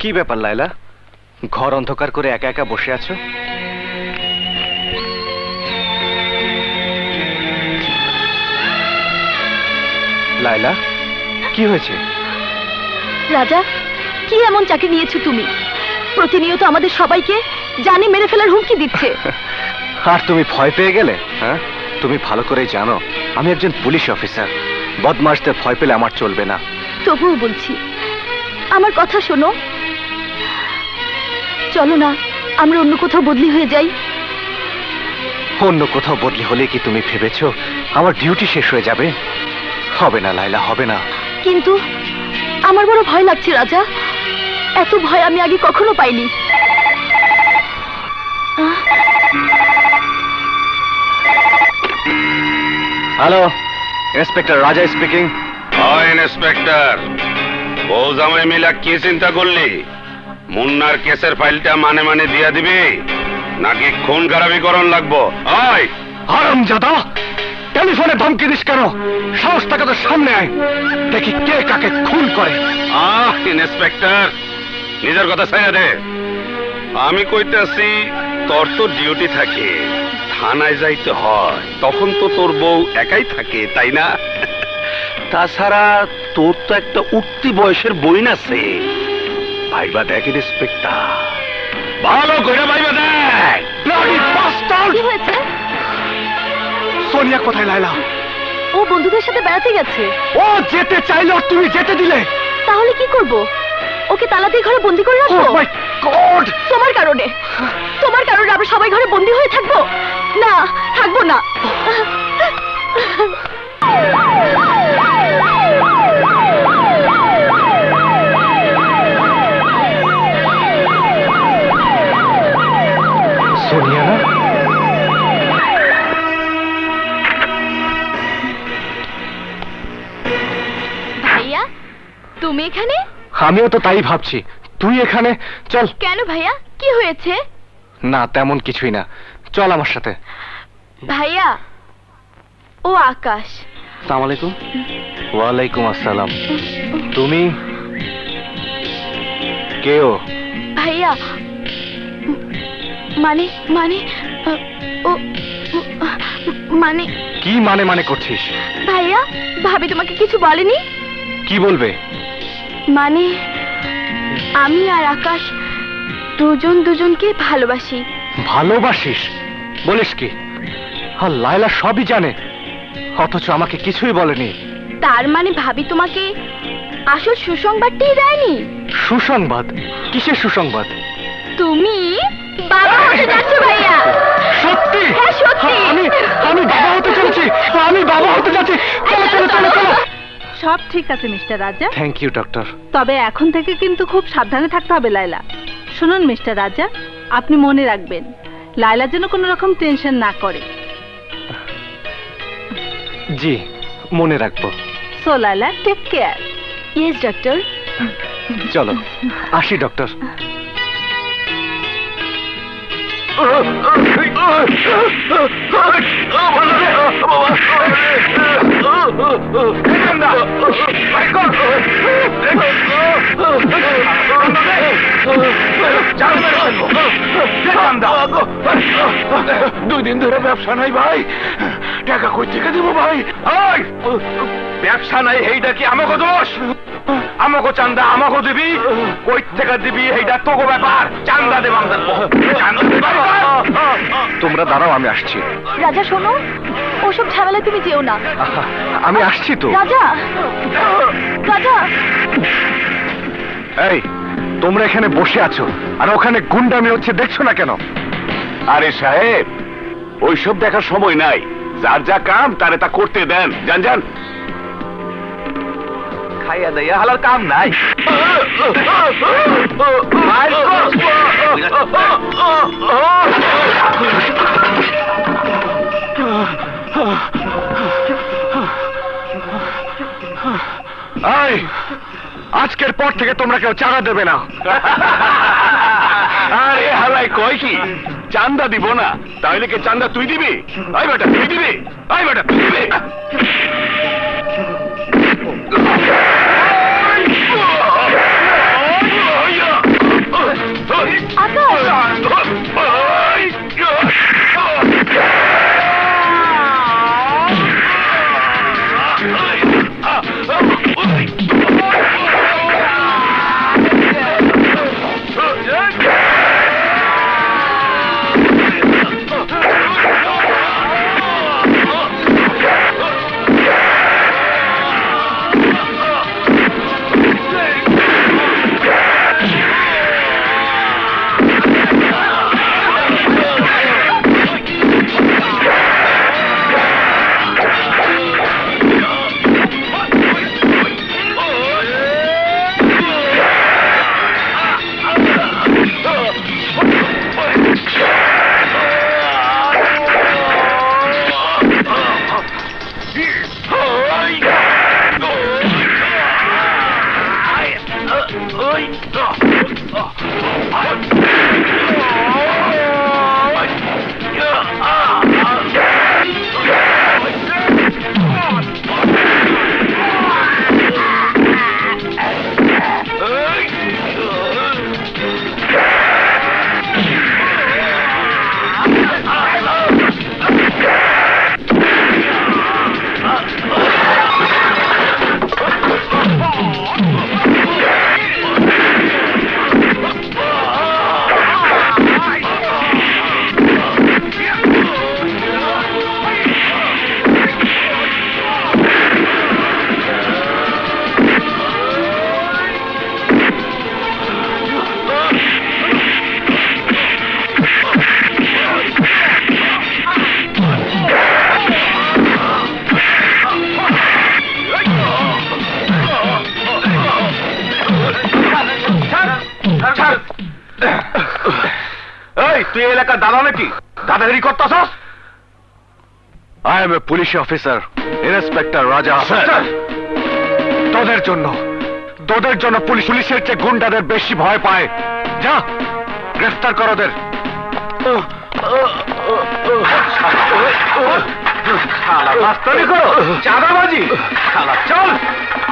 কি ব্যাপার লায়লা, ঘর অন্ধকার করে একা একা বসে আছো? লায়লা, কি হয়েছে? রাজা, কি এমন চাকরি নিয়েছো তুমি? প্রতিনিয়ত আমাদের সবাইকে জানে মেরে ফেলার হুমকি দিচ্ছে। আর তুমি ভয় পেয়ে গেলে? হ্যাঁ, তুমি ভালো করেই জানো আমি একজন পুলিশ অফিসার। বদমাশদের ভয় পেলে আমার চলবে না। তবুও বলছি, আমার কথা শোনো। চলো না, আমরা অন্য কোথাও বদলি হয়ে যাই। অন্য কোথাও বদলি হলে কি তুমি ভেবেছো আমার ডিউটি শেষ হয়ে যাবে? হবে না লায়লা, হবে না। কিন্তু আমার বড় ভয় লাগছে রাজা, এত ভয় আমি আগে কখনো পাইনি। হ্যালো, ইন্সপেক্টর রাজা স্পিকিং। হয় ইন্সপেক্টর, বউ জামাই মিলা কি চিন্তা করলি? মুন্নার কেসের ফাইলটা মানে মানে দিয়া দিবি নাকি খুন খারাপি করণ লাগবো? হয় হারামজাদা, টেলিফোনে ধমকি দিস কেন? সাহস থাকে তো সামনে আয়, দেখি কে কাকে খুন করে। ইন্সপেক্টর, নিজের কথা ছাইয়া দে। আমি কইতেছি, তোর তো ডিউটি থাকে, থানায় যাইতে হয়, তখন তো তোর বউ একাই থাকে, তাই না? তাছাড়া তোর তো একটা উঠতি বয়সের বইন আছে। ভাইবা দেখ ইন্সপেক্টর, ভালো করে ভাইবা দেখ। কি হয়েছে? সোনিয়া কোথায় লায়লা? ও বন্ধুদের সাথে বেড়াতে গেছে। ও যেতে চাইলো আর তুমি যেতে দিলে? তাহলে কি করব? ওকে তালা দিয়ে ঘরে বন্দি করে রাখবো? Oh my God! তোমার কারণে, তোমার কারণে আমরা সবাই ঘরে বন্দি হয়ে থাকবো? না, থাকবো না। সোনিয়া না? ভাইয়া, তুমি এখানে? আমিও তো তাই ভাবছি, তুই এখানে? চল। কেন ভাইয়া, কি হয়েছে? না, তেমন কিছুই না, চল আমার সাথে। ভাইয়া, ও আকাশ। আসসালামু আলাইকুম। ওয়ালাইকুম আসসালাম। তুমি কে? ও ভাইয়া, মানে মানে ও মানে কি মানে মানে করছিস? ভাইয়া, ভাবি তোমাকে কিছু বলেনি? কি বলবে? মানে আমি আর আকাশ দুজন দুজনকে ভালোবাসি। ভালোবাসিস? বলিস কি? আর লায়লা সবই জানে, অথচ আমাকে কিছুই বলেনি। তার মানে ভাবি তোমাকে আসল সুসংবাদটাই দেয়নি? সুসংবাদ? কিসের সুসংবাদ? তুমি বাবা হতে যাচ্ছ ভাইয়া। সত্যি? হ্যাঁ সত্যি। আমি বাবা হতে চলেছি, আমি বাবা হতে যাচ্ছি। চলো চলো চলো চলো। সব ঠিক আছে মিস্টার রাজা, থ্যাংক ইউ ডক্টর। তবে এখন থেকে কিন্তু খুব সাবধানে থাকতে হবে লায়লা। শুনুন মিস্টার রাজা, আপনি মনে রাখবেন লায়লা যেন কোনো রকম টেনশন না করে। জি, মনে রাখবো। So Laila, take care. Yes doctor. চলো আসি ডক্টর। দুই দিন ধরে ব্যবসা নাই ভাই, টাকা কই থেকে দিব ভাই? ব্যবসা নাই এইটা কি আমাকে দোষ? আমাকে চান্দা আমাকে দিবি, কই থেকে দিবি এইটা তোকে ব্যাপার। চান্দা দেব তোমরা দাঁড়াও, আমি আসছি। রাজা শোনো, ওসব ঝামেলায় তুমি যেও না। আমি আসছি তো। রাজা, রাজা। এই, তোমরা এখানে বসে আছো আর ওখানে গুন্ডামি হচ্ছে, দেখছো না কেন? আরে সাহেব, ওইসব দেখার সময় নাই, যার যা কাম তারে তা করতে দেন। যান যান। খাইয়া দাইয়া হালার কাম নাই। আজকের পর থেকে তোমরা কেউ চাঁদা দেবে না। আরে হালাই কয় কি, চান্দা দিব না? তাহলে কি চান্দা তুই দিবি? আই বেটা তুই দিবি, আই বেটা তুই দিবি। এই তুই এলাকার দাদা নাকি? দাদাগিরি করতেছস? I am a police officer, inspector Raja. তোদের জন্য পুলিশের চেয়ে গুন্ডাদের বেশি ভয় পায়। যা, গ্রেফতার কর ওদের। শালা মাস্তানি করো, চাঁদাবাজি, শালা চল।